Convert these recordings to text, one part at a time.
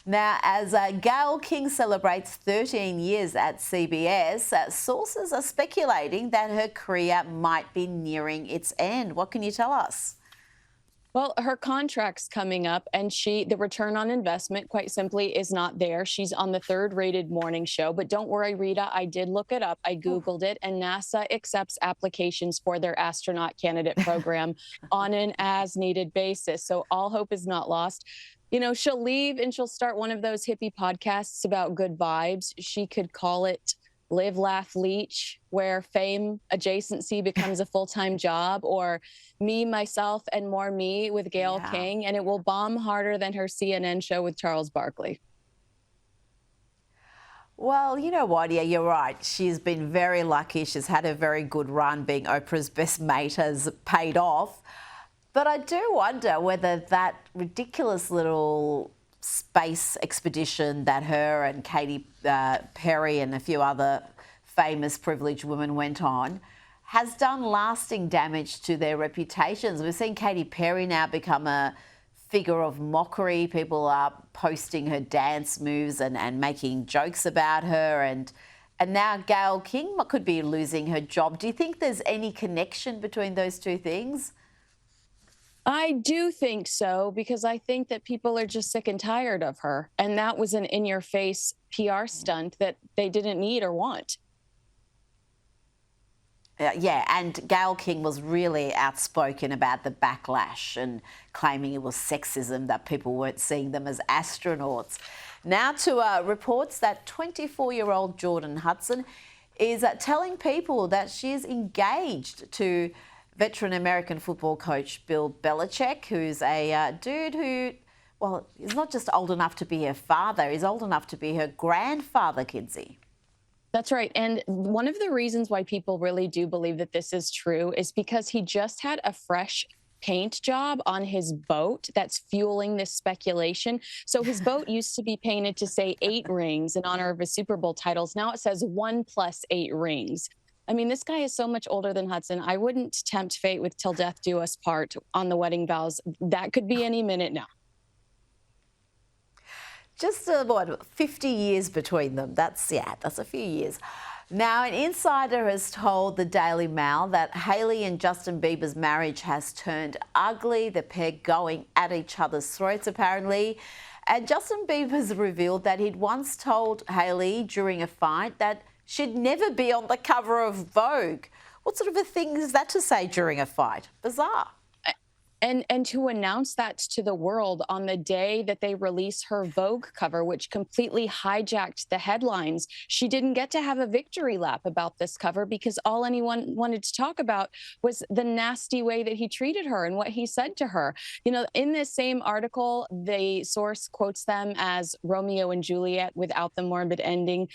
Now, as Gayle King celebrates 13 years at CBS, sources are speculating that her career might be nearing its end. What can you tell us? Well, her contract's coming up, and the return on investment, quite simply, is not there. She's on the third-rated morning show. But don't worry, Rita, I did look it up. I Oh. Googled it, and NASA accepts applications for their astronaut candidate program on an as-needed basis. So all hope is not lost. She'll leave and she'll start one of those hippie podcasts about good vibes. She could call it Live, Laugh, Leech, where fame adjacency becomes a full-time job, or Me, Myself, and More Me with Gayle Yeah. King, and it will bomb harder than her CNN show with Charles Barkley. Well, you know what? Yeah, you're right. She's been very lucky. She's had a very good run. Being Oprah's best mate has paid off. But I do wonder whether that ridiculous little space expedition that her and Katy Perry and a few other famous privileged women went on has done lasting damage to their reputations. We've seen Katy Perry now become a figure of mockery. People are posting her dance moves and making jokes about her. And now Gayle King could be losing her job. Do you think there's any connection between those two things? I do think so, because I think that people are just sick and tired of her. And that was an in-your-face PR stunt that they didn't need or want. Yeah, and Gayle King was really outspoken about the backlash and claiming it was sexism that people weren't seeing them as astronauts. Now to reports that 24-year-old Jordan Hudson is telling people that she is engaged to veteran American football coach Bill Belichick, who's a dude who, well, he's not just old enough to be her father, he's old enough to be her grandfather, Kinsey. That's right. And one of the reasons why people really do believe that this is true is because he just had a fresh paint job on his boat that's fueling this speculation. So his boat used to be painted to say 8 rings in honor of his Super Bowl titles. Now it says 1+8 rings. I mean, this guy is so much older than Hudson. I wouldn't tempt fate with "Till Death Do Us Part" on the wedding vows. That could be any minute now. Just, 50 years between them. That's a few years. Now, an insider has told the Daily Mail that Hailey and Justin Bieber's marriage has turned ugly, the pair going at each other's throats, apparently. And Justin Bieber's revealed that he'd once told Hailey during a fight that she'd never be on the cover of Vogue. What sort of a thing is that to say during a fight? Bizarre. And to announce that to the world on the day that they release her Vogue cover, which completely hijacked the headlines. She didn't get to have a victory lap about this cover because all anyone wanted to talk about was the nasty way that he treated her and what he said to her. In this same article, the source quotes them as Romeo and Juliet without the morbid ending.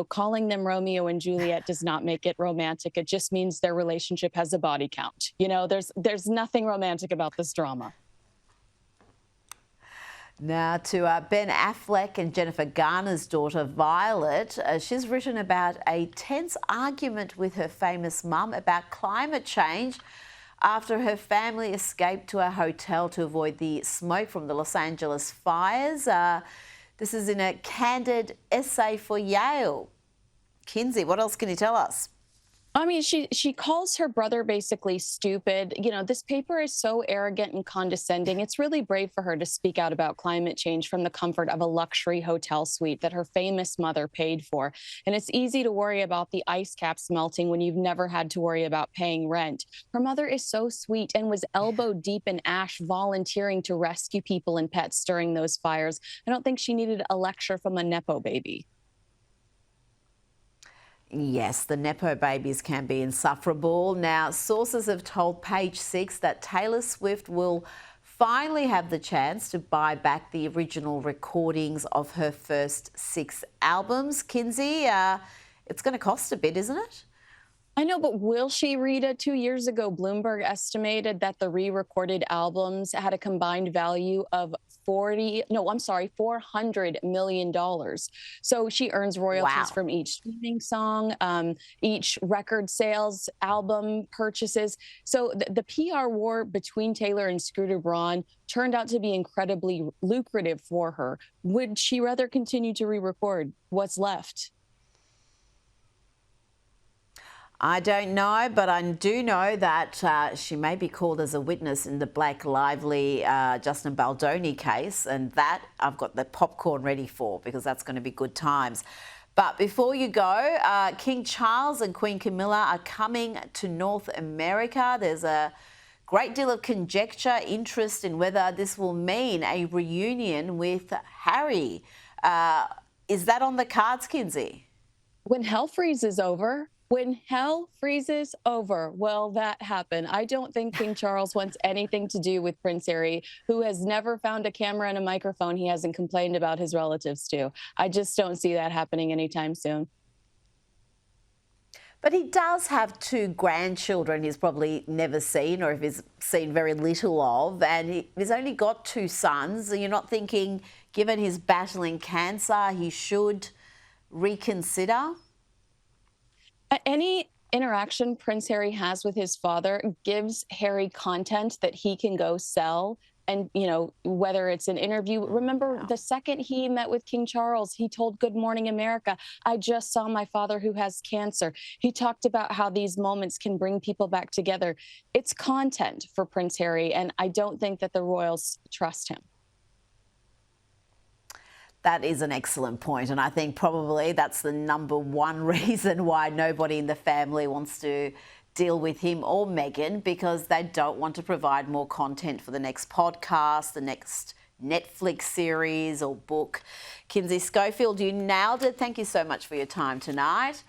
Calling them Romeo and Juliet does not make it romantic. It just means their relationship has a body count. There's nothing romantic about this drama. Now to Ben Affleck and Jennifer Garner's daughter, Violet. She's written about a tense argument with her famous mum about climate change after her family escaped to a hotel to avoid the smoke from the Los Angeles fires. This is in a candid essay for Yale. Kinsey, what else can you tell us? I mean, she calls her brother basically stupid. This paper is so arrogant and condescending. It's really brave for her to speak out about climate change from the comfort of a luxury hotel suite that her famous mother paid for. And it's easy to worry about the ice caps melting when you've never had to worry about paying rent. Her mother is so sweet and was elbow deep in ash volunteering to rescue people and pets during those fires. I don't think she needed a lecture from a Nepo baby. Yes, the Nepo babies can be insufferable. Now, sources have told Page Six that Taylor Swift will finally have the chance to buy back the original recordings of her first 6 albums. Kinsey, it's going to cost a bit, isn't it? I know, but will she, Rita? 2 years ago, Bloomberg estimated that the re-recorded albums had a combined value of $400 million. So she earns royalties Wow. from each streaming song, each record sales, album purchases. So the PR war between Taylor and Scooter Braun turned out to be incredibly lucrative for her. Would she rather continue to re-record? What's left? I don't know, but I do know that she may be called as a witness in the Blake Lively Justin Baldoni case, and that I've got the popcorn ready for because that's going to be good times. But before you go, King Charles and Queen Camilla are coming to North America. There's a great deal of conjecture, interest in whether this will mean a reunion with Harry. Is that on the cards, Kinsey? When hell freezes over, will that happen? I don't think King Charles wants anything to do with Prince Harry, who has never found a camera and a microphone he hasn't complained about his relatives to. I just don't see that happening anytime soon. But he does have two grandchildren he's probably never seen, or if he's seen very little of, and he's only got two sons. You're not thinking, given he's battling cancer, he should reconsider? Any interaction Prince Harry has with his father gives Harry content that he can go sell. And, whether it's an interview, remember the second he met with King Charles, he told Good Morning America, I just saw my father who has cancer. He talked about how these moments can bring people back together. It's content for Prince Harry, and I don't think that the royals trust him. That is an excellent point, and I think probably that's the number one reason why nobody in the family wants to deal with him or Meghan, because they don't want to provide more content for the next podcast, the next Netflix series or book. Kinsey Schofield, you nailed it. Thank you so much for your time tonight.